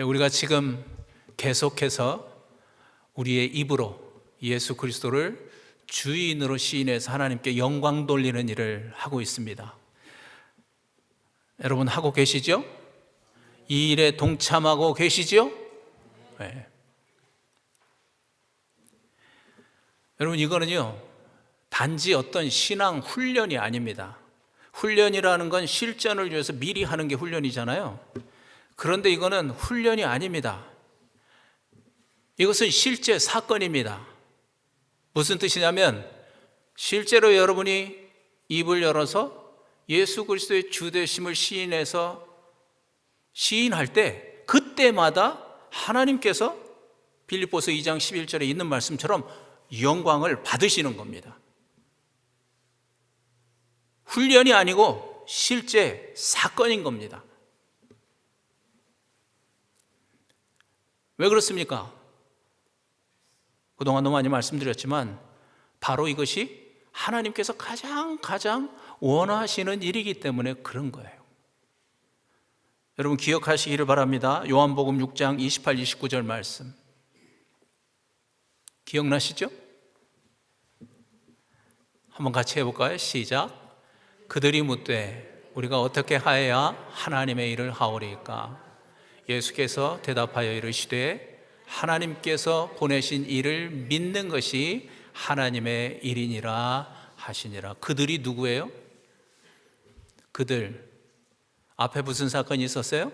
우리가 지금 계속해서 우리의 입으로 예수 그리스도를 주인으로 시인해서 하나님께 영광 돌리는 일을 하고 있습니다. 여러분 하고 계시죠? 이 일에 동참하고 계시죠? 네. 여러분 이거는요 단지 어떤 신앙 훈련이 아닙니다. 훈련이라는 건 실전을 위해서 미리 하는 게 훈련이잖아요. 그런데 이거는 훈련이 아닙니다. 이것은 실제 사건입니다. 무슨 뜻이냐면 실제로 여러분이 입을 열어서 예수 그리스도의 주되심을 시인할 때 그때마다 하나님께서 빌립보서 2장 11절에 있는 말씀처럼 영광을 받으시는 겁니다. 훈련이 아니고 실제 사건인 겁니다. 왜 그렇습니까? 그동안 너무 많이 말씀드렸지만 바로 이것이 하나님께서 가장 원하시는 일이기 때문에 그런 거예요. 여러분 기억하시기를 바랍니다. 요한복음 6장 28, 29절 말씀 기억나시죠? 한번 같이 해볼까요? 시작. 그들이 묻되 우리가 어떻게 하여야 하나님의 일을 하오리까? 예수께서 대답하여 이르시되 하나님께서 보내신 일을 믿는 것이 하나님의 일이니라 하시니라. 그들이 누구예요? 그들 앞에 무슨 사건이 있었어요?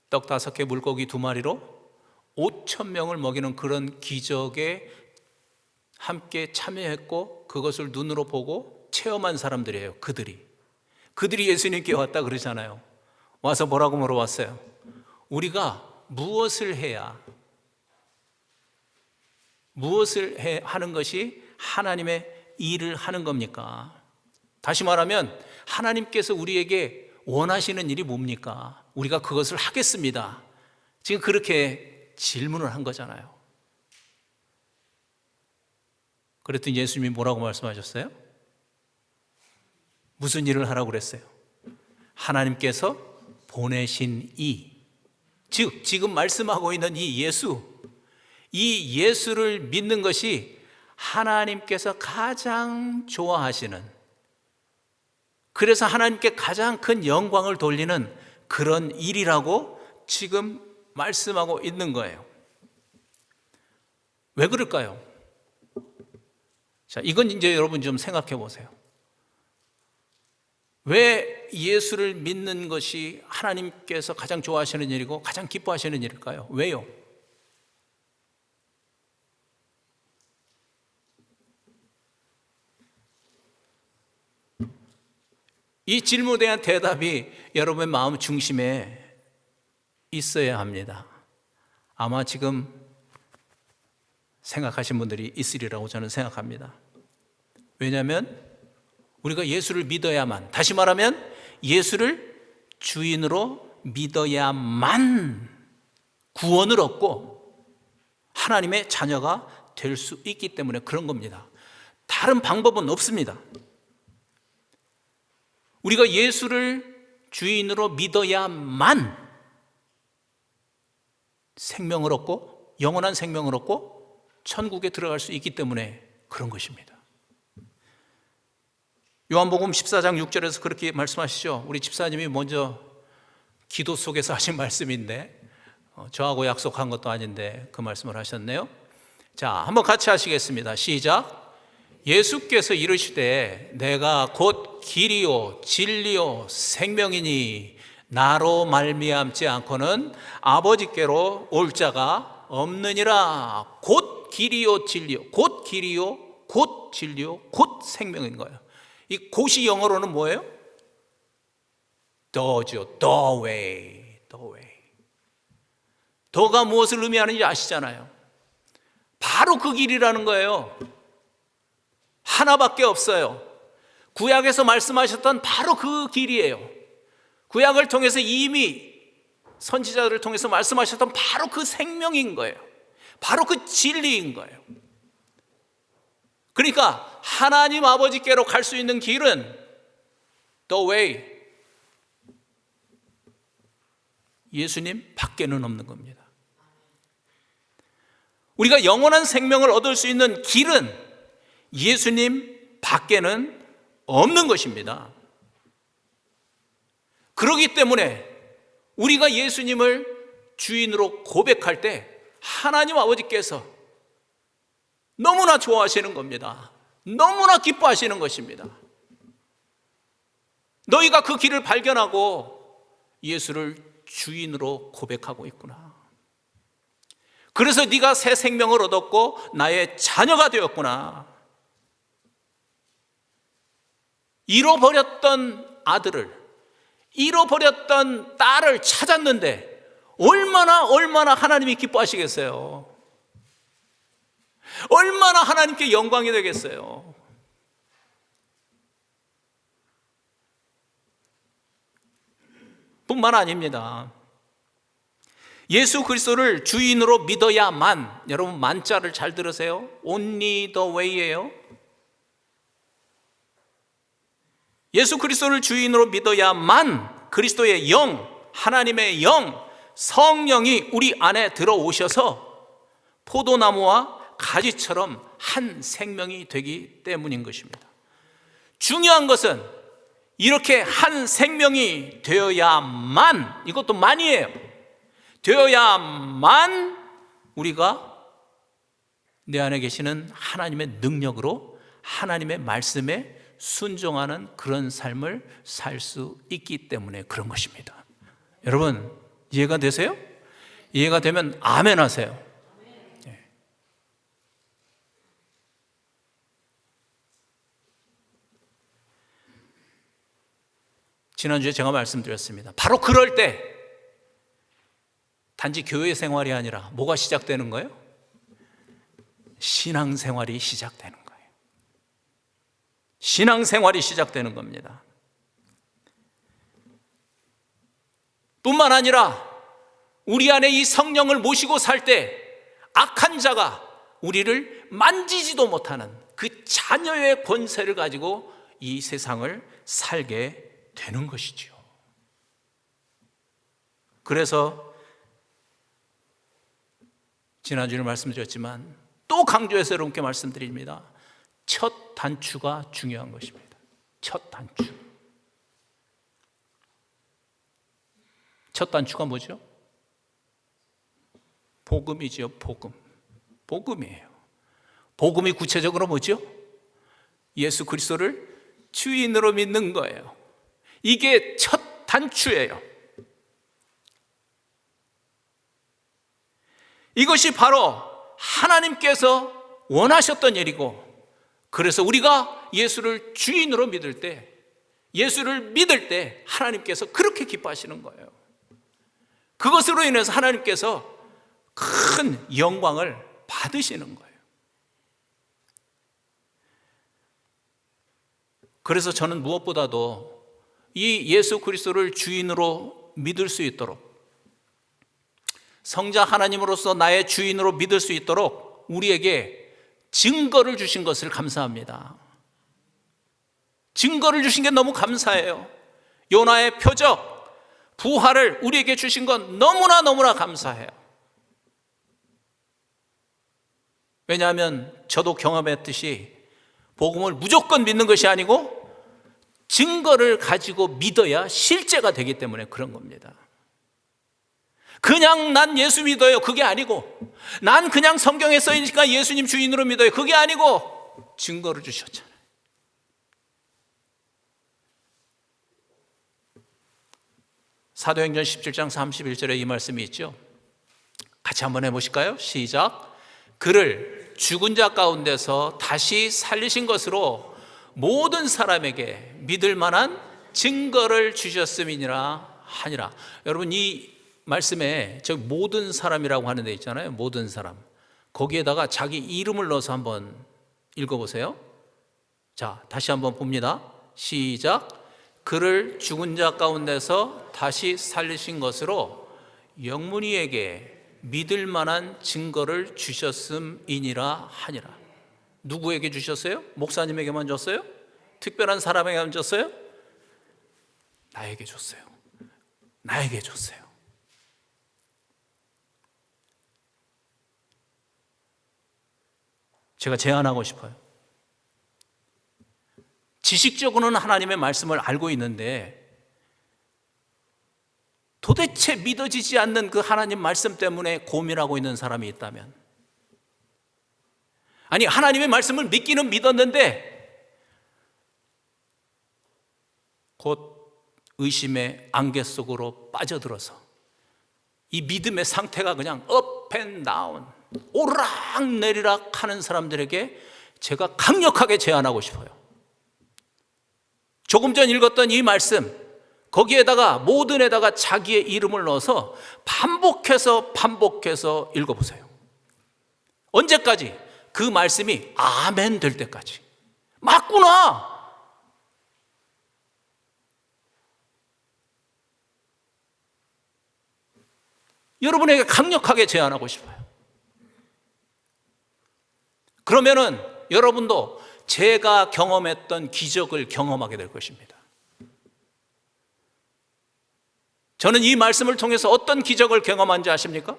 떡 5개 물고기 2마리로 5,000명을 먹이는 그런 기적에 함께 참여했고 그것을 눈으로 보고 체험한 사람들이에요. 그들이 예수님께 왔다 그러잖아요. 와서 뭐라고 물어봤어요? 우리가 무엇을 하는 것이 하나님의 일을 하는 겁니까? 다시 말하면 하나님께서 우리에게 원하시는 일이 뭡니까? 우리가 그것을 하겠습니다. 지금 그렇게 질문을 한 거잖아요. 그랬더니 예수님이 뭐라고 말씀하셨어요? 무슨 일을 하라고 그랬어요? 하나님께서 보내신 즉 지금 말씀하고 있는 이 예수를 믿는 것이 하나님께서 가장 좋아하시는, 그래서 하나님께 가장 큰 영광을 돌리는 그런 일이라고 지금 말씀하고 있는 거예요. 왜 그럴까요? 자, 이건 이제 여러분 좀 생각해 보세요. 왜 예수를 믿는 것이 하나님께서 가장 좋아하시는 일이고 가장 기뻐하시는 일일까요? 왜요? 이 질문에 대한 대답이 여러분의 마음 중심에 있어야 합니다. 아마 지금 생각하신 분들이 있으리라고 저는 생각합니다. 왜냐하면 우리가 예수를 믿어야만, 다시 말하면 예수를 주인으로 믿어야만 구원을 얻고 하나님의 자녀가 될 수 있기 때문에 그런 겁니다. 다른 방법은 없습니다. 우리가 예수를 주인으로 믿어야만 생명을 얻고 영원한 생명을 얻고 천국에 들어갈 수 있기 때문에 그런 것입니다. 요한복음 14장 6절에서 그렇게 말씀하시죠. 우리 집사님이 먼저 기도 속에서 하신 말씀인데 저하고 약속한 것도 아닌데 그 말씀을 하셨네요. 자, 한번 같이 하시겠습니다. 시작. 예수께서 이르시되 내가 곧 길이요 진리요 생명이니 나로 말미암지 않고는 아버지께로 올 자가 없느니라. 곧 길이요 진리요, 곧 길이요 곧 진리요 곧 생명인 거예요. 이 곧이 영어로는 뭐예요? 더죠. The way. 더가 무엇을 의미하는지 아시잖아요. 바로 그 길이라는 거예요. 하나밖에 없어요. 구약에서 말씀하셨던 바로 그 길이에요. 구약을 통해서 이미 선지자들을 통해서 말씀하셨던 바로 그 생명인 거예요. 바로 그 진리인 거예요. 그러니까 하나님 아버지께로 갈 수 있는 길은 the way, 예수님 밖에는 없는 겁니다. 우리가 영원한 생명을 얻을 수 있는 길은 예수님 밖에는 없는 것입니다. 그렇기 때문에 우리가 예수님을 주인으로 고백할 때 하나님 아버지께서 너무나 좋아하시는 겁니다. 너무나 기뻐하시는 것입니다. 너희가 그 길을 발견하고 예수를 주인으로 고백하고 있구나. 그래서 네가 새 생명을 얻었고 나의 자녀가 되었구나. 잃어버렸던 아들을, 잃어버렸던 딸을 찾았는데 얼마나 하나님이 기뻐하시겠어요? 얼마나 하나님께 영광이 되겠어요? 뿐만 아닙니다. 예수 그리스도를 주인으로 믿어야만, 여러분 만자를 잘 들으세요. Only the way예요. 예수 그리스도를 주인으로 믿어야만 그리스도의 영, 하나님의 영, 성령이 우리 안에 들어오셔서 포도나무와 가지처럼 한 생명이 되기 때문인 것입니다. 중요한 것은 이렇게 한 생명이 되어야만, 이것도 만이에요. 되어야만 우리가 내 안에 계시는 하나님의 능력으로 하나님의 말씀에 순종하는 그런 삶을 살 수 있기 때문에 그런 것입니다. 여러분 이해가 되세요? 이해가 되면 아멘 하세요. 네. 지난주에 제가 말씀드렸습니다. 바로 그럴 때 단지 교회 생활이 아니라 뭐가 시작되는 거예요? 신앙생활이 시작되는 거예요. 신앙생활이 시작되는 겁니다. 뿐만 아니라 우리 안에 이 성령을 모시고 살 때 악한 자가 우리를 만지지도 못하는 그 자녀의 권세를 가지고 이 세상을 살게 되는 것이지요. 그래서 지난주에 말씀드렸지만 또 강조해서 여러분께 말씀드립니다. 첫 단추가 중요한 것입니다. 첫 단추. 첫 단추가 뭐죠? 복음이죠. 복음. 복음이에요. 복음이 구체적으로 뭐죠? 예수 그리스도를 주인으로 믿는 거예요. 이게 첫 단추예요. 이것이 바로 하나님께서 원하셨던 일이고, 그래서 우리가 예수를 주인으로 믿을 때, 예수를 믿을 때 하나님께서 그렇게 기뻐하시는 거예요. 그것으로 인해서 하나님께서 큰 영광을 받으시는 거예요. 그래서 저는 무엇보다도 이 예수 그리스도를 주인으로 믿을 수 있도록, 성자 하나님으로서 나의 주인으로 믿을 수 있도록 우리에게 증거를 주신 것을 감사합니다. 증거를 주신 게 너무 감사해요. 요나의 표적, 부활을 우리에게 주신 건 너무나 감사해요. 왜냐하면 저도 경험했듯이 복음을 무조건 믿는 것이 아니고 증거를 가지고 믿어야 실제가 되기 때문에 그런 겁니다. 그냥 난 예수 믿어요, 그게 아니고, 난 그냥 성경에 써있으니까 예수님 주인으로 믿어요, 그게 아니고 증거를 주셨잖아요. 사도행전 17장 31절에 이 말씀이 있죠. 같이 한번 해보실까요? 시작. 그를 죽은 자 가운데서 다시 살리신 것으로 모든 사람에게 믿을 만한 증거를 주셨음이니라 하니라. 여러분 이 말씀에 저 모든 사람이라고 하는 데 있잖아요. 모든 사람. 거기에다가 자기 이름을 넣어서 한번 읽어보세요. 자, 다시 한번 봅니다. 시작. 그를 죽은 자 가운데서 다시 살리신 것으로 영문이에게 믿을 만한 증거를 주셨음이니라 하니라. 누구에게 주셨어요? 목사님에게만 줬어요? 특별한 사람에게만 줬어요? 나에게 줬어요. 나에게 줬어요. 제가 제안하고 싶어요. 지식적으로는 하나님의 말씀을 알고 있는데 도대체 믿어지지 않는 그 하나님 말씀 때문에 고민하고 있는 사람이 있다면, 아니 하나님의 말씀을 믿기는 믿었는데 곧 의심의 안개 속으로 빠져들어서 이 믿음의 상태가 그냥 업 앤 다운, 오르락내리락 하는 사람들에게 제가 강력하게 제안하고 싶어요. 조금 전 읽었던 이 말씀, 거기에다가 모든에다가 자기의 이름을 넣어서 반복해서 읽어보세요. 언제까지? 그 말씀이 아멘 될 때까지. 맞구나! 여러분에게 강력하게 제안하고 싶어요. 그러면은 여러분도 제가 경험했던 기적을 경험하게 될 것입니다. 저는 이 말씀을 통해서 어떤 기적을 경험한지 아십니까?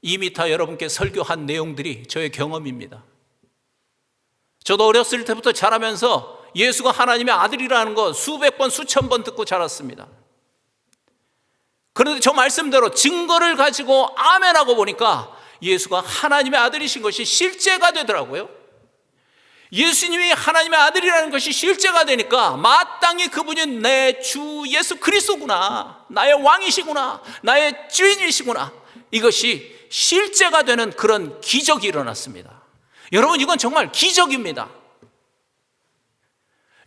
이미 다 여러분께 설교한 내용들이 저의 경험입니다. 저도 어렸을 때부터 자라면서 예수가 하나님의 아들이라는 거 수백 번, 수천 번 듣고 자랐습니다. 그런데 저 말씀대로 증거를 가지고 아멘하고 보니까 예수가 하나님의 아들이신 것이 실제가 되더라고요. 예수님이 하나님의 아들이라는 것이 실제가 되니까 마땅히 그분이 내 주 예수 그리스도구나, 나의 왕이시구나, 나의 주인이시구나, 이것이 실제가 되는 그런 기적이 일어났습니다. 여러분, 이건 정말 기적입니다.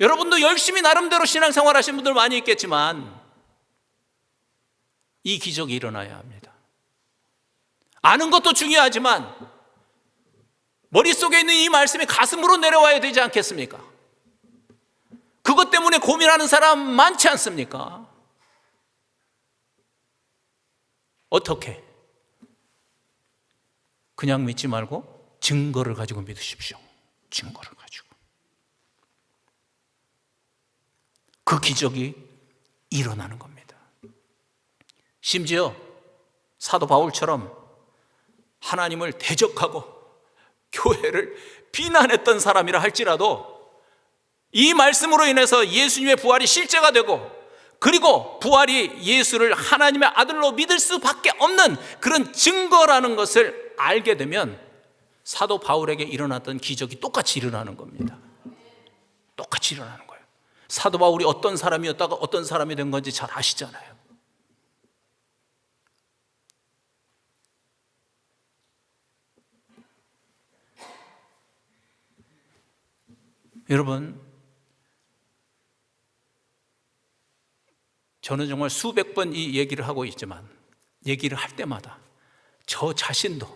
여러분도 열심히 나름대로 신앙생활 하신 분들 많이 있겠지만 이 기적이 일어나야 합니다. 아는 것도 중요하지만 머릿속에 있는 이 말씀이 가슴으로 내려와야 되지 않겠습니까? 그것 때문에 고민하는 사람 많지 않습니까? 어떻게? 그냥 믿지 말고 증거를 가지고 믿으십시오. 증거를 가지고. 그 기적이 일어나는 겁니다. 심지어 사도 바울처럼 하나님을 대적하고 교회를 비난했던 사람이라 할지라도 이 말씀으로 인해서 예수님의 부활이 실제가 되고, 그리고 부활이 예수를 하나님의 아들로 믿을 수밖에 없는 그런 증거라는 것을 알게 되면 사도 바울에게 일어났던 기적이 똑같이 일어나는 겁니다. 똑같이 일어나는 거예요. 사도 바울이 어떤 사람이었다가 어떤 사람이 된 건지 잘 아시잖아요. 여러분, 저는 정말 수백 번 이 얘기를 하고 있지만 얘기를 할 때마다 저 자신도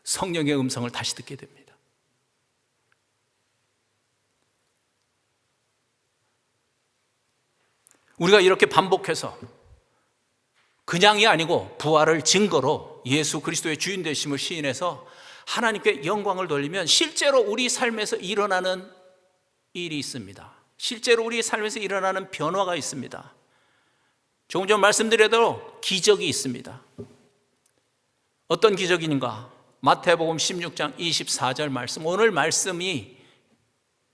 성령의 음성을 다시 듣게 됩니다. 우리가 이렇게 반복해서 그냥이 아니고 부활을 증거로 예수 그리스도의 주인 되심을 시인해서 하나님께 영광을 돌리면 실제로 우리 삶에서 일어나는 일이 있습니다. 실제로 우리 삶에서 일어나는 변화가 있습니다. 조금 전 말씀드린 대로 기적이 있습니다. 어떤 기적인가? 마태복음 16장 24절 말씀, 오늘 말씀이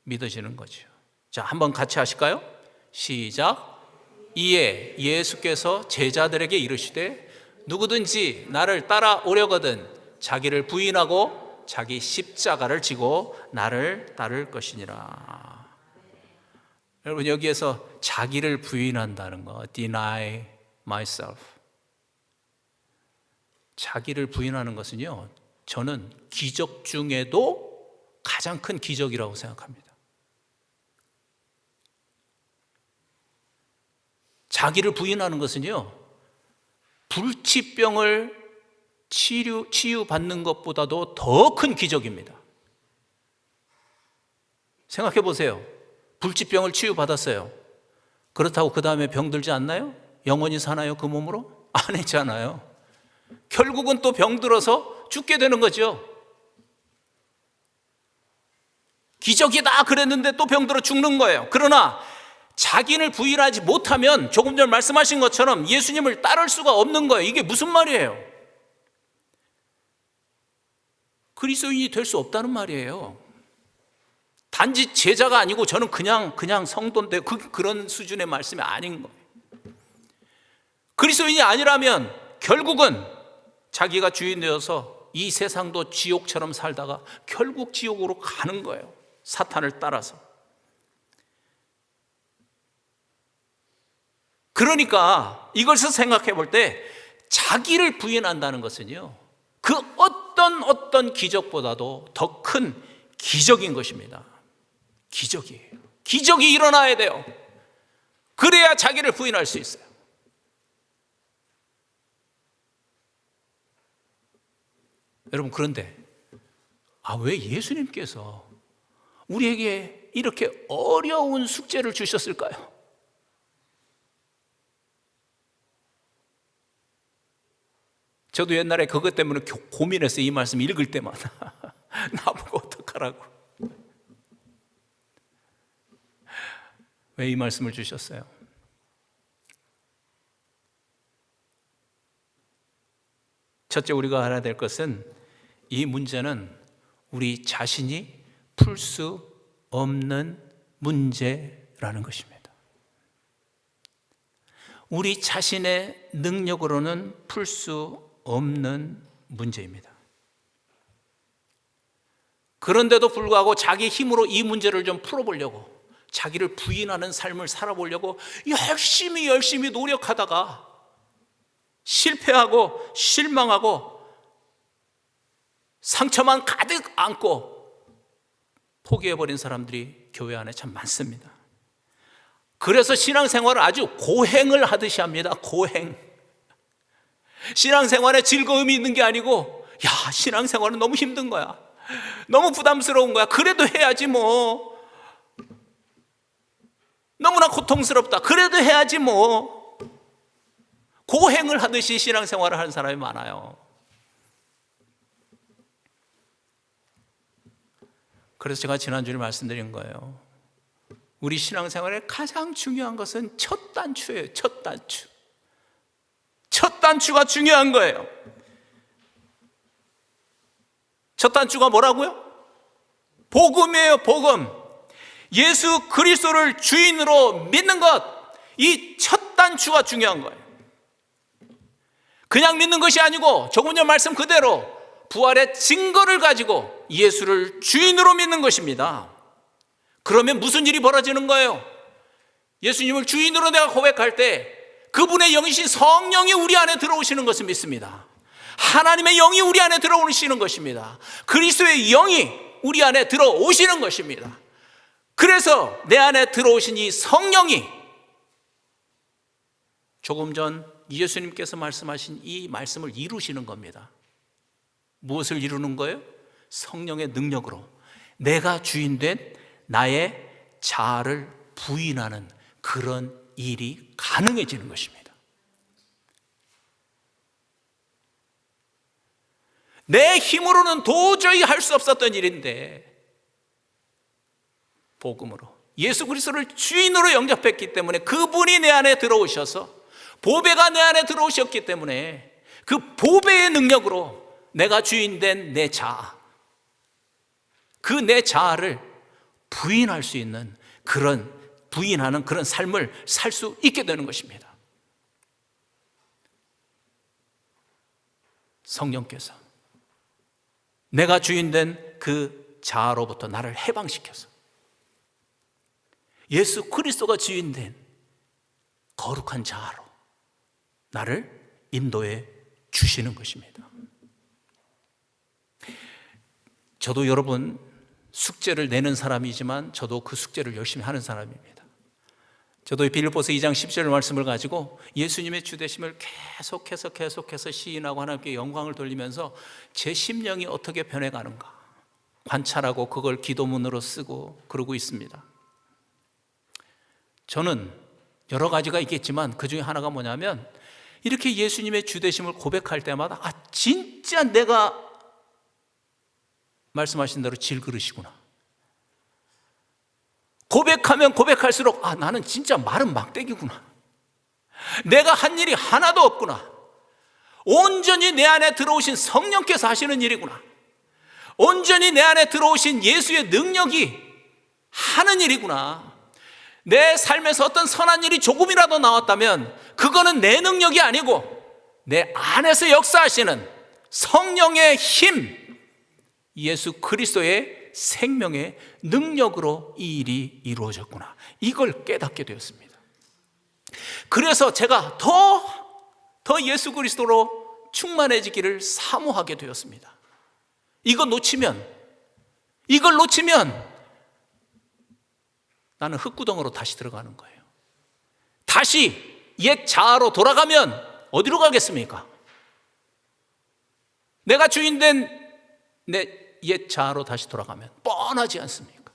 믿어지는 거죠. 자, 한번 같이 하실까요? 시작. 이에 예수께서 제자들에게 이르시되 누구든지 나를 따라오려거든 자기를 부인하고 자기 십자가를 지고 나를 따를 것이니라. 여러분, 여기에서 자기를 부인한다는 거, deny myself, 자기를 부인하는 것은요, 저는 기적 중에도 가장 큰 기적이라고 생각합니다. 자기를 부인하는 것은요, 불치병을 치유받는 것보다도 더 큰 기적입니다. 생각해 보세요. 불치병을 치유받았어요. 그렇다고 그 다음에 병들지 않나요? 영원히 사나요? 그 몸으로? 아니잖아요. 결국은 또 병들어서 죽게 되는 거죠. 기적이다 그랬는데 또 병들어 죽는 거예요. 그러나 자기를 부인하지 못하면 조금 전 말씀하신 것처럼 예수님을 따를 수가 없는 거예요. 이게 무슨 말이에요? 그리스도인이 될 수 없다는 말이에요. 단지 제자가 아니고 저는 그냥 성도인데 그런 수준의 말씀이 아닌 거예요. 그리스도인이 아니라면 결국은 자기가 주인 되어서 이 세상도 지옥처럼 살다가 결국 지옥으로 가는 거예요. 사탄을 따라서. 그러니까 이것을 생각해 볼 때 자기를 부인한다는 것은요, 그 어떤 기적보다도 더 큰 기적인 것입니다. 기적이에요. 기적이 일어나야 돼요. 그래야 자기를 부인할 수 있어요. 여러분, 그런데 왜 예수님께서 우리에게 이렇게 어려운 숙제를 주셨을까요? 저도 옛날에 그것 때문에 고민했어요. 이 말씀 읽을 때마다 나보고 어떡하라고. 왜 이 말씀을 주셨어요? 첫째, 우리가 알아야 될 것은 이 문제는 우리 자신이 풀 수 없는 문제라는 것입니다. 우리 자신의 능력으로는 풀 수 없는 문제입니다. 그런데도 불구하고 자기 힘으로 이 문제를 좀 풀어보려고, 자기를 부인하는 삶을 살아보려고 열심히 노력하다가 실패하고 실망하고 상처만 가득 안고 포기해버린 사람들이 교회 안에 참 많습니다. 그래서 신앙생활을 아주 고행을 하듯이 합니다. 고행. 신앙생활에 즐거움이 있는 게 아니고, 신앙생활은 너무 힘든 거야, 너무 부담스러운 거야, 그래도 해야지 뭐, 너무나 고통스럽다, 그래도 해야지 뭐, 고행을 하듯이 신앙생활을 하는 사람이 많아요. 그래서 제가 지난주에 말씀드린 거예요. 우리 신앙생활에 가장 중요한 것은 첫 단추예요. 첫 단추. 첫 단추가 중요한 거예요. 첫 단추가 뭐라고요? 복음이에요. 복음. 예수 그리스도를 주인으로 믿는 것, 이 첫 단추가 중요한 거예요. 그냥 믿는 것이 아니고 조금 전 말씀 그대로 부활의 증거를 가지고 예수를 주인으로 믿는 것입니다. 그러면 무슨 일이 벌어지는 거예요? 예수님을 주인으로 내가 고백할 때 그분의 영이신 성령이 우리 안에 들어오시는 것을 믿습니다. 하나님의 영이 우리 안에 들어오시는 것입니다. 그리스도의 영이 우리 안에 들어오시는 것입니다. 그래서 내 안에 들어오신 이 성령이 조금 전 예수님께서 말씀하신 이 말씀을 이루시는 겁니다. 무엇을 이루는 거예요? 성령의 능력으로 내가 주인된 나의 자아를 부인하는 그런 일이 가능해지는 것입니다. 내 힘으로는 도저히 할 수 없었던 일인데 복음으로 예수 그리스도를 주인으로 영접했기 때문에, 그분이 내 안에 들어오셔서 보배가 내 안에 들어오셨기 때문에 그 보배의 능력으로 내가 주인된 내 자아, 그 내 자아를 부인할 수 있는 부인하는 그런 삶을 살 수 있게 되는 것입니다. 성령께서 내가 주인된 그 자아로부터 나를 해방시켜서 예수 그리스도가 주인된 거룩한 자아로 나를 인도해 주시는 것입니다. 저도 여러분 숙제를 내는 사람이지만 저도 그 숙제를 열심히 하는 사람입니다. 저도 이 빌립보서 2장 10절 말씀을 가지고 예수님의 주되심을 계속해서 시인하고 하나님께 영광을 돌리면서 제 심령이 어떻게 변해가는가 관찰하고 그걸 기도문으로 쓰고 그러고 있습니다. 저는 여러 가지가 있겠지만 그 중에 하나가 뭐냐면, 이렇게 예수님의 주되심을 고백할 때마다 진짜 내가 말씀하신 대로 질그릇이구나. 고백하면 고백할수록 나는 진짜 마른 막대기구나. 내가 한 일이 하나도 없구나. 온전히 내 안에 들어오신 성령께서 하시는 일이구나. 온전히 내 안에 들어오신 예수의 능력이 하는 일이구나. 내 삶에서 어떤 선한 일이 조금이라도 나왔다면 그거는 내 능력이 아니고 내 안에서 역사하시는 성령의 힘, 예수 그리스도의 생명의 능력으로 이 일이 이루어졌구나. 이걸 깨닫게 되었습니다. 그래서 제가 더 예수 그리스도로 충만해지기를 사모하게 되었습니다. 이걸 놓치면 나는 흙구덩으로 다시 들어가는 거예요. 다시 옛 자아로 돌아가면 어디로 가겠습니까? 내가 주인된 내 옛 자아로 다시 돌아가면 뻔하지 않습니까?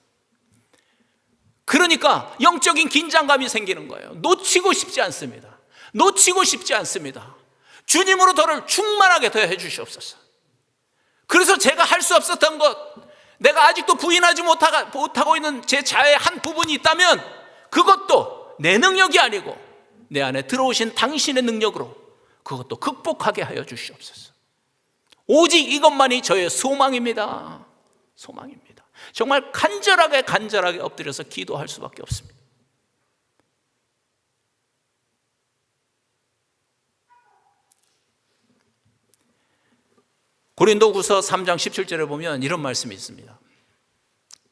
그러니까 영적인 긴장감이 생기는 거예요. 놓치고 싶지 않습니다. 주님으로 저를 충만하게 더 해주시옵소서. 그래서 제가 할 수 없었던 것, 내가 아직도 부인하지 못하고 있는 제 자아의 한 부분이 있다면 그것도 내 능력이 아니고 내 안에 들어오신 당신의 능력으로 그것도 극복하게 하여 주시옵소서. 오직 이것만이 저의 소망입니다. 정말 간절하게 엎드려서 기도할 수밖에 없습니다. 고린도후서 3장 17절에 보면 이런 말씀이 있습니다.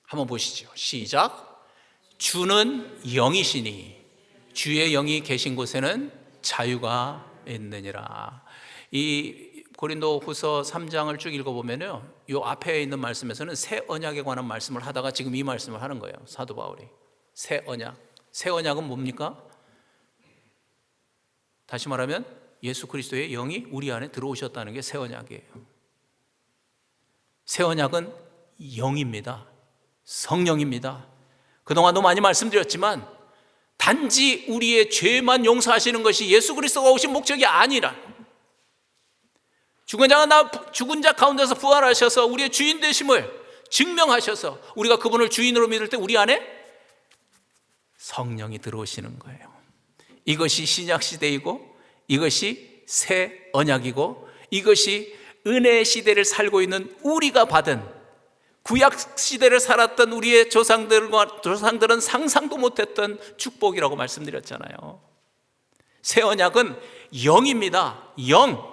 한번 보시죠. 시작. 주는 영이시니 주의 영이 계신 곳에는 자유가 있느니라. 이 고린도후서 3장을 쭉 읽어보면요, 이 앞에 있는 말씀에서는 새 언약에 관한 말씀을 하다가 지금 이 말씀을 하는 거예요. 사도 바울이 새 언약은 뭡니까? 다시 말하면 예수 그리스도의 영이 우리 안에 들어오셨다는 게 새 언약이에요. 새 언약은 영입니다. 성령입니다. 그동안도 많이 말씀드렸지만 단지 우리의 죄만 용서하시는 것이 예수 그리스도가 오신 목적이 아니라 죽은 자 가운데서 부활하셔서 우리의 주인 되심을 증명하셔서 우리가 그분을 주인으로 믿을 때 우리 안에 성령이 들어오시는 거예요. 이것이 신약 시대이고 이것이 새 언약이고 이것이 은혜의 시대를 살고 있는 우리가 받은, 구약 시대를 살았던 우리의 조상들은 상상도 못했던 축복이라고 말씀드렸잖아요. 새 언약은 영입니다. 영.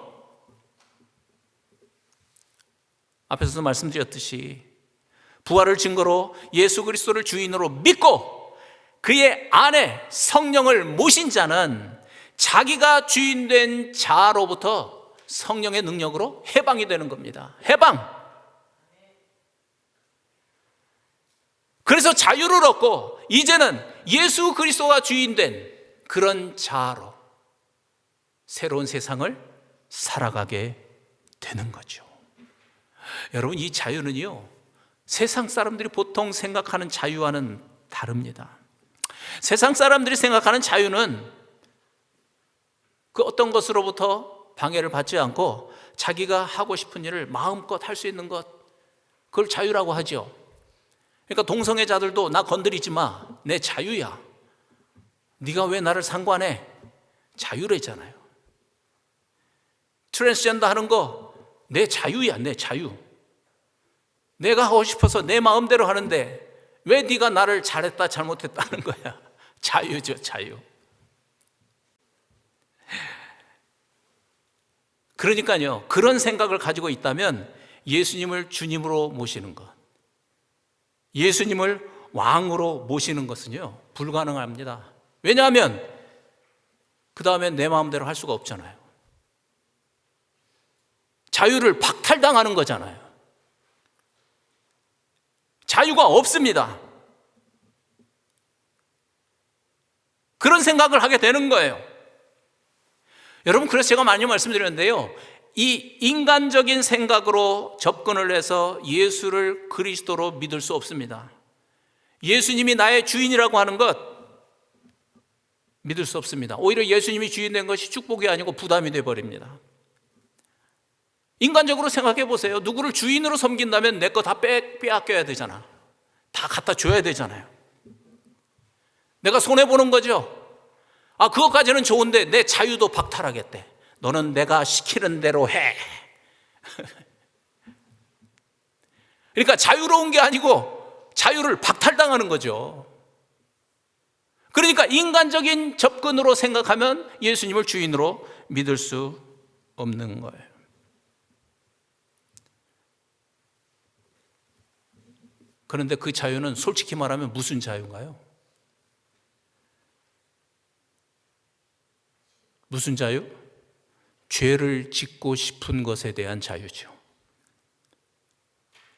앞에서도 말씀드렸듯이 부활을 증거로 예수 그리스도를 주인으로 믿고 그의 안에 성령을 모신 자는 자기가 주인된 자로부터 성령의 능력으로 해방이 되는 겁니다. 해방. 그래서 자유를 얻고 이제는 예수 그리스도가 주인된 그런 자로 새로운 세상을 살아가게 되는 거죠. 여러분, 이 자유는요, 세상 사람들이 보통 생각하는 자유와는 다릅니다. 세상 사람들이 생각하는 자유는 그 어떤 것으로부터 방해를 받지 않고 자기가 하고 싶은 일을 마음껏 할 수 있는 것, 그걸 자유라고 하죠. 그러니까 동성애자들도 나 건드리지 마, 내 자유야. 네가 왜 나를 상관해? 자유래잖아요. 트랜스젠더 하는 거 내 자유야, 내 자유. 내가 하고 싶어서 내 마음대로 하는데 왜 네가 나를 잘했다 잘못했다 하는 거야? 자유죠, 자유. 그러니까요, 그런 생각을 가지고 있다면 예수님을 주님으로 모시는 것, 예수님을 왕으로 모시는 것은요, 불가능합니다. 왜냐하면 그 다음에 내 마음대로 할 수가 없잖아요. 자유를 박탈당하는 거잖아요. 자유가 없습니다. 그런 생각을 하게 되는 거예요. 여러분, 그래서 제가 많이 말씀드렸는데요, 이 인간적인 생각으로 접근을 해서 예수를 그리스도로 믿을 수 없습니다. 예수님이 나의 주인이라고 하는 것 믿을 수 없습니다. 오히려 예수님이 주인 된 것이 축복이 아니고 부담이 되어버립니다. 인간적으로 생각해 보세요. 누구를 주인으로 섬긴다면 내 거 다 빼앗겨야 되잖아. 다 갖다 줘야 되잖아요. 내가 손해보는 거죠. 그것까지는 좋은데 내 자유도 박탈하겠대. 너는 내가 시키는 대로 해. 그러니까 자유로운 게 아니고 자유를 박탈당하는 거죠. 그러니까 인간적인 접근으로 생각하면 예수님을 주인으로 믿을 수 없는 거예요. 그런데 그 자유는 솔직히 말하면 무슨 자유인가요? 무슨 자유? 죄를 짓고 싶은 것에 대한 자유죠.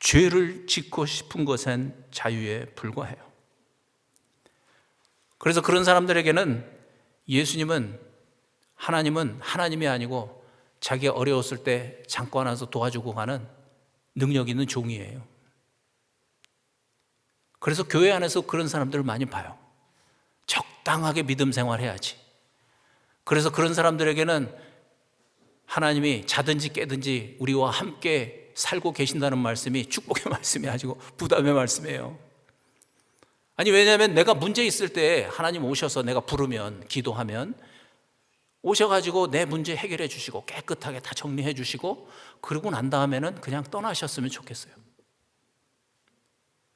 죄를 짓고 싶은 것은 자유에 불과해요. 그래서 그런 사람들에게는 예수님은, 하나님은 하나님이 아니고 자기가 어려웠을 때 잠깐 와서 도와주고 가는 능력 있는 종이에요. 그래서 교회 안에서 그런 사람들을 많이 봐요. 적당하게 믿음 생활해야지. 그래서 그런 사람들에게는 하나님이 자든지 깨든지 우리와 함께 살고 계신다는 말씀이 축복의 말씀이 아니고 부담의 말씀이에요. 아니, 왜냐하면 내가 문제 있을 때 하나님 오셔서 내가 부르면, 기도하면 오셔가지고 내 문제 해결해 주시고 깨끗하게 다 정리해 주시고 그러고 난 다음에는 그냥 떠나셨으면 좋겠어요.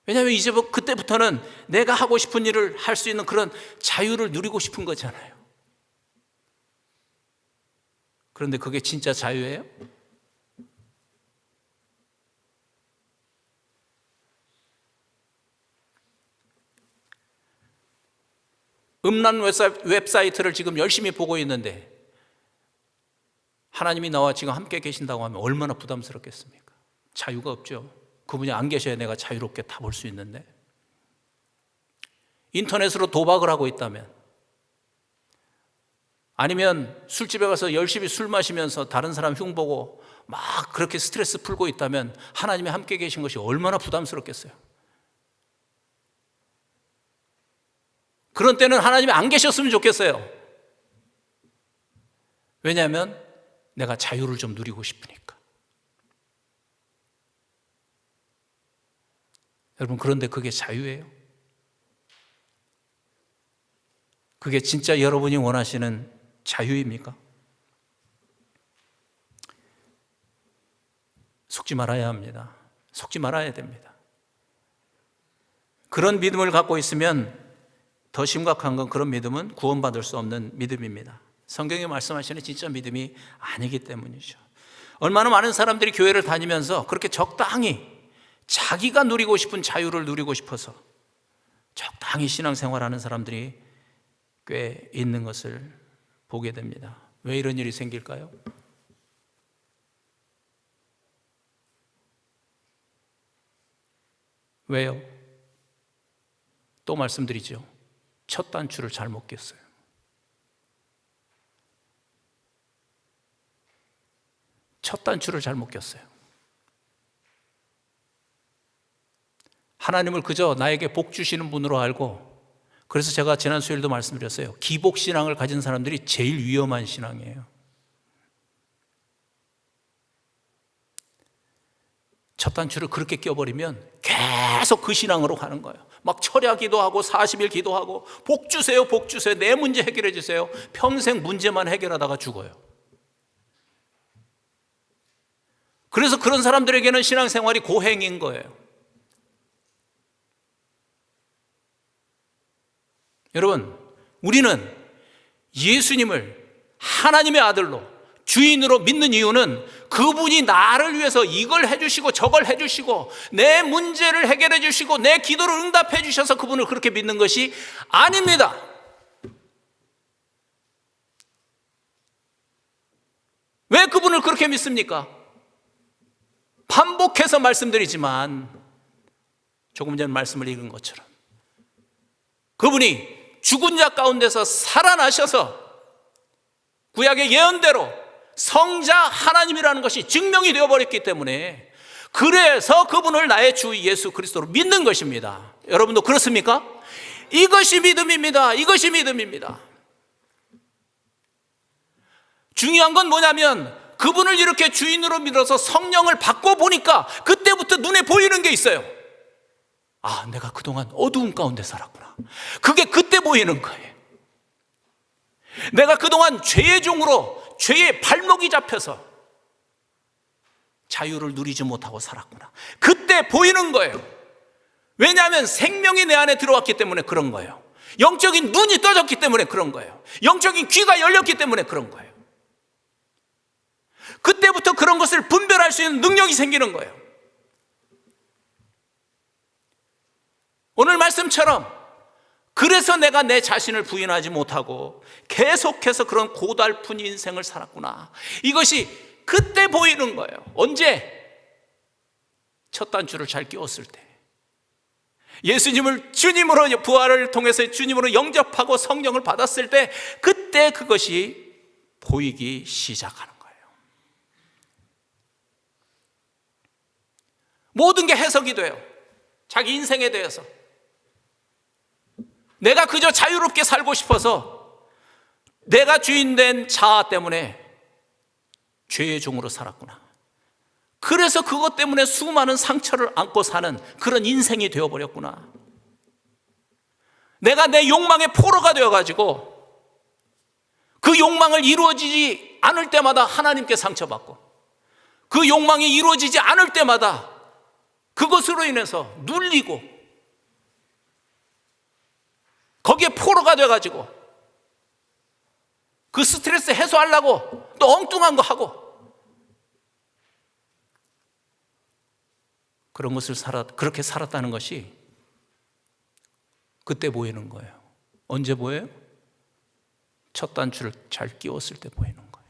왜냐하면 이제 그때부터는 내가 하고 싶은 일을 할 수 있는 그런 자유를 누리고 싶은 거잖아요. 그런데 그게 진짜 자유예요? 음란 웹사이트를 지금 열심히 보고 있는데 하나님이 나와 지금 함께 계신다고 하면 얼마나 부담스럽겠습니까? 자유가 없죠. 그분이 안 계셔야 내가 자유롭게 다 볼 수 있는데, 인터넷으로 도박을 하고 있다면, 아니면 술집에 가서 열심히 술 마시면서 다른 사람 흉보고 막 그렇게 스트레스 풀고 있다면 하나님이 함께 계신 것이 얼마나 부담스럽겠어요. 그런 때는 하나님이 안 계셨으면 좋겠어요. 왜냐하면 내가 자유를 좀 누리고 싶으니까. 여러분, 그런데 그게 자유예요? 그게 진짜 여러분이 원하시는 자유입니까? 속지 말아야 합니다. 속지 말아야 됩니다. 그런 믿음을 갖고 있으면 더 심각한 건 그런 믿음은 구원받을 수 없는 믿음입니다. 성경이 말씀하시는 진짜 믿음이 아니기 때문이죠. 얼마나 많은 사람들이 교회를 다니면서 그렇게 적당히 자기가 누리고 싶은 자유를 누리고 싶어서 적당히 신앙생활하는 사람들이 꽤 있는 것을 보게 됩니다. 왜 이런 일이 생길까요? 왜요? 또 말씀드리죠. 첫 단추를 잘못 꼈어요. 첫 단추를 잘못 꼈어요. 하나님을 그저 나에게 복 주시는 분으로 알고, 그래서 제가 지난 수요일도 말씀드렸어요. 기복신앙을 가진 사람들이 제일 위험한 신앙이에요. 첫 단추를 그렇게 껴버리면 계속 그 신앙으로 가는 거예요. 막 철야 기도하고 40일 기도하고 복 주세요, 복 주세요, 내 문제 해결해 주세요. 평생 문제만 해결하다가 죽어요. 그래서 그런 사람들에게는 신앙생활이 고행인 거예요. 여러분, 우리는 예수님을 하나님의 아들로 주인으로 믿는 이유는 그분이 나를 위해서 이걸 해주시고 저걸 해주시고 내 문제를 해결해 주시고 내 기도를 응답해 주셔서 그분을 그렇게 믿는 것이 아닙니다. 왜 그분을 그렇게 믿습니까? 반복해서 말씀드리지만 조금 전 말씀을 읽은 것처럼 그분이 죽은 자 가운데서 살아나셔서 구약의 예언대로 성자 하나님이라는 것이 증명이 되어버렸기 때문에, 그래서 그분을 나의 주 예수 그리스도로 믿는 것입니다. 여러분도 그렇습니까? 이것이 믿음입니다. 이것이 믿음입니다. 중요한 건 뭐냐면 그분을 이렇게 주인으로 믿어서 성령을 받고 보니까 그때부터 눈에 보이는 게 있어요. 아, 내가 그동안 어두운 가운데 살았구나. 그게 그때 보이는 거예요. 내가 그동안 죄의 종으로 죄의 발목이 잡혀서 자유를 누리지 못하고 살았구나. 그때 보이는 거예요. 왜냐하면 생명이 내 안에 들어왔기 때문에 그런 거예요. 영적인 눈이 떠졌기 때문에 그런 거예요. 영적인 귀가 열렸기 때문에 그런 거예요. 그때부터 그런 것을 분별할 수 있는 능력이 생기는 거예요. 오늘 말씀처럼 그래서 내가 내 자신을 부인하지 못하고 계속해서 그런 고달픈 인생을 살았구나. 이것이 그때 보이는 거예요. 언제? 첫 단추를 잘 끼웠을 때. 예수님을 주님으로, 부활을 통해서 주님으로 영접하고 성령을 받았을 때, 그때 그것이 보이기 시작하는 거예요. 모든 게 해석이 돼요. 자기 인생에 대해서. 내가 그저 자유롭게 살고 싶어서 내가 주인된 자아 때문에 죄의 종으로 살았구나. 그래서 그것 때문에 수많은 상처를 안고 사는 그런 인생이 되어버렸구나. 내가 내 욕망의 포로가 되어가지고 그 욕망을 이루어지지 않을 때마다 하나님께 상처받고, 그 욕망이 이루어지지 않을 때마다 그것으로 인해서 눌리고, 거기에 포로가 돼가지고 그 스트레스 해소하려고 또 엉뚱한 거 하고, 그런 것을 그렇게 살았다는 것이 그때 보이는 거예요. 언제 보여요? 첫 단추를 잘 끼웠을 때 보이는 거예요.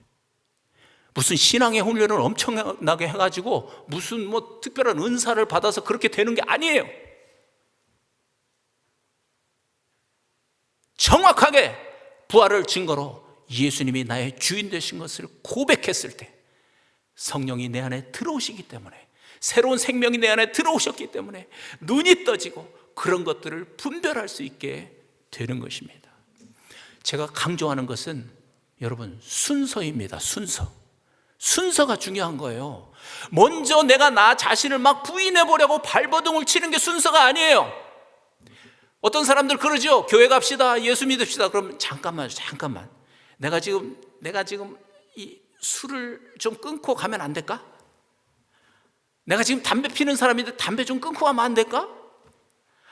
무슨 신앙의 훈련을 엄청나게 해가지고 무슨 특별한 은사를 받아서 그렇게 되는 게 아니에요. 정확하게 부활을 증거로 예수님이 나의 주인 되신 것을 고백했을 때, 성령이 내 안에 들어오시기 때문에, 새로운 생명이 내 안에 들어오셨기 때문에 눈이 떠지고 그런 것들을 분별할 수 있게 되는 것입니다. 제가 강조하는 것은 여러분, 순서입니다. 순서가 중요한 거예요. 먼저 내가 나 자신을 막 부인해 보려고 발버둥을 치는 게 순서가 아니에요. 어떤 사람들 그러죠. 교회 갑시다, 예수 믿읍시다. 그럼 잠깐만. 내가 지금 이 술을 좀 끊고 가면 안 될까? 내가 지금 담배 피는 사람인데 담배 좀 끊고 가면 안 될까?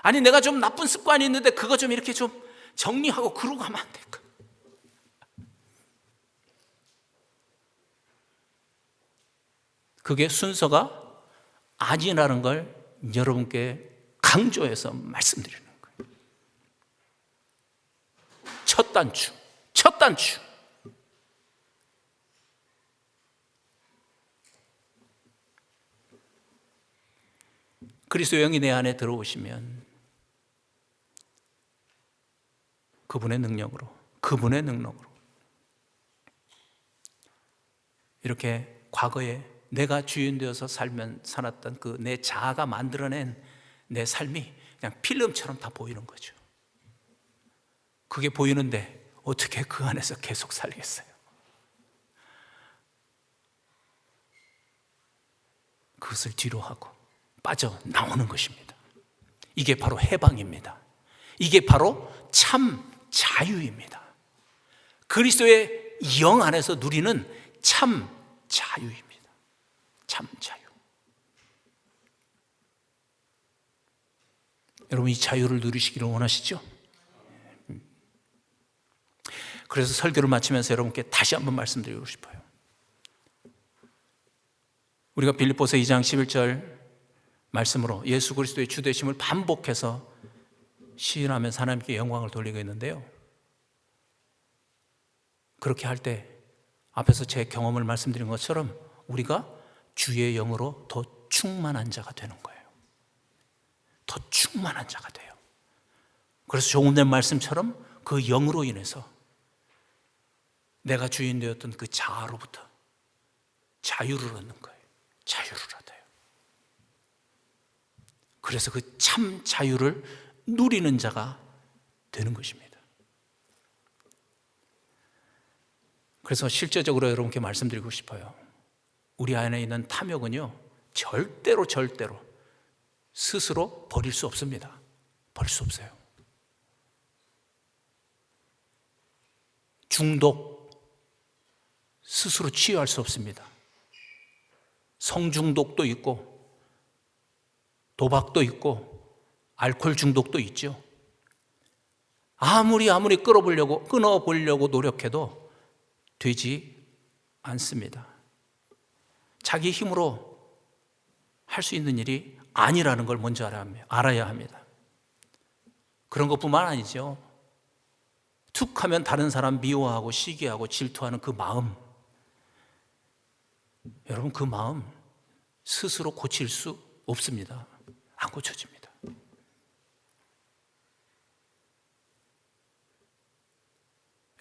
아니, 내가 좀 나쁜 습관이 있는데 그거 좀 이렇게 좀 정리하고 그러고 가면 안 될까? 그게 순서가 아니라는 걸 여러분께 강조해서 말씀드리는 거예요. 첫 단추. 그리스도의 영이 내 안에 들어오시면 그분의 능력으로 이렇게 과거에 내가 주인 되어서 살았던 그 내 자아가 만들어낸 내 삶이 그냥 필름처럼 다 보이는 거죠. 그게 보이는데 어떻게 그 안에서 계속 살겠어요? 그것을 뒤로 하고 빠져나오는 것입니다. 이게 바로 해방입니다. 이게 바로 참 자유입니다. 그리스도의 영 안에서 누리는 참 자유입니다. 참 자유. 여러분, 이 자유를 누리시기를 원하시죠? 그래서 설교를 마치면서 여러분께 다시 한번 말씀드리고 싶어요. 우리가 빌립보서 2장 11절 말씀으로 예수 그리스도의 주되심을 반복해서 시인하면서 하나님께 영광을 돌리고 있는데요, 그렇게 할 때 앞에서 제 경험을 말씀드린 것처럼 우리가 주의 영으로 더 충만한 자가 되는 거예요. 더 충만한 자가 돼요. 그래서 조금 전 말씀처럼 그 영으로 인해서 내가 주인 되었던 그 자아로부터 자유를 얻는 거예요. 자유를 얻어요. 그래서 그 참 자유를 누리는 자가 되는 것입니다. 그래서 실제적으로 여러분께 말씀드리고 싶어요. 우리 안에 있는 탐욕은요, 절대로 스스로 버릴 수 없습니다. 버릴 수 없어요. 중독, 스스로 치유할 수 없습니다. 성중독도 있고 도박도 있고 알코올 중독도 있죠. 아무리 끊어보려고 노력해도 되지 않습니다. 자기 힘으로 할 수 있는 일이 아니라는 걸 먼저 알아야 합니다. 그런 것뿐만 아니죠. 툭 하면 다른 사람 미워하고 시기하고 질투하는 그 마음, 여러분, 그 마음 스스로 고칠 수 없습니다. 안 고쳐집니다.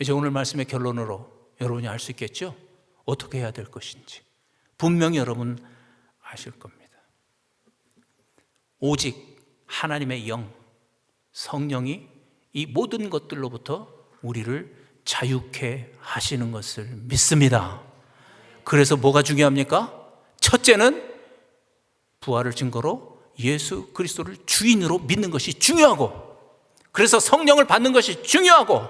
이제 오늘 말씀의 결론으로 여러분이 알 수 있겠죠? 어떻게 해야 될 것인지 분명히 여러분 아실 겁니다. 오직 하나님의 영, 성령이 이 모든 것들로부터 우리를 자유케 하시는 것을 믿습니다. 그래서 뭐가 중요합니까? 첫째는 부활을 증거로 예수 그리스도를 주인으로 믿는 것이 중요하고, 그래서 성령을 받는 것이 중요하고,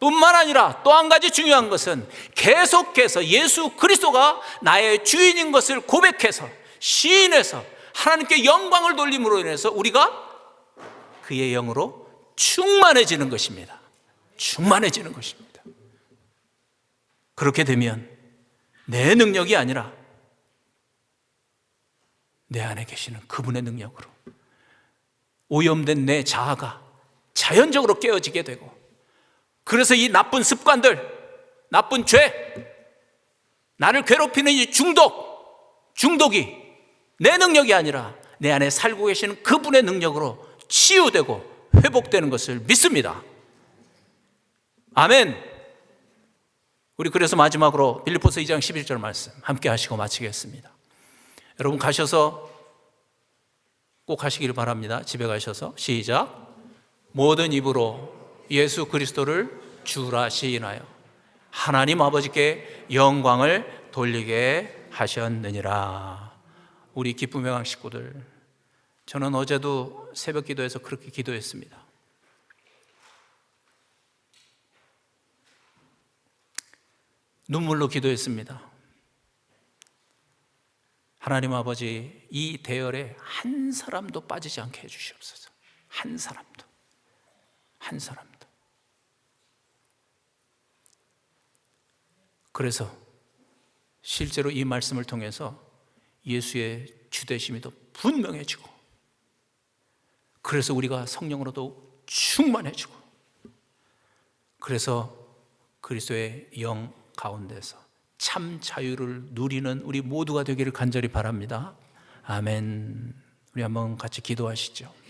뿐만 아니라 또 한 가지 중요한 것은 계속해서 예수 그리스도가 나의 주인인 것을 고백해서 시인해서 하나님께 영광을 돌림으로 인해서 우리가 그의 영으로 충만해지는 것입니다. 충만해지는 것입니다. 그렇게 되면 내 능력이 아니라 내 안에 계시는 그분의 능력으로 오염된 내 자아가 자연적으로 깨어지게 되고, 그래서 이 나쁜 습관들, 나쁜 죄, 나를 괴롭히는 이 중독이 내 능력이 아니라 내 안에 살고 계시는 그분의 능력으로 치유되고 회복되는 것을 믿습니다. 아멘. 우리 그래서 마지막으로 빌립보서 2장 11절 말씀 함께 하시고 마치겠습니다. 여러분 가셔서 꼭 하시길 바랍니다. 집에 가셔서 시작. 모든 입으로 예수 그리스도를 주라 시인하여 하나님 아버지께 영광을 돌리게 하셨느니라. 우리 기쁨의 왕 식구들, 저는 어제도 새벽 기도에서 그렇게 기도했습니다. 눈물로 기도했습니다. 하나님 아버지, 이 대열에 한 사람도 빠지지 않게 해주시옵소서. 한 사람도. 그래서 실제로 이 말씀을 통해서 예수의 주되심이 더 분명해지고, 그래서 우리가 성령으로도 충만해지고, 그래서 그리스도의 영 가운데서 참 자유를 누리는 우리 모두가 되기를 간절히 바랍니다. 아멘. 우리 한번 같이 기도하시죠.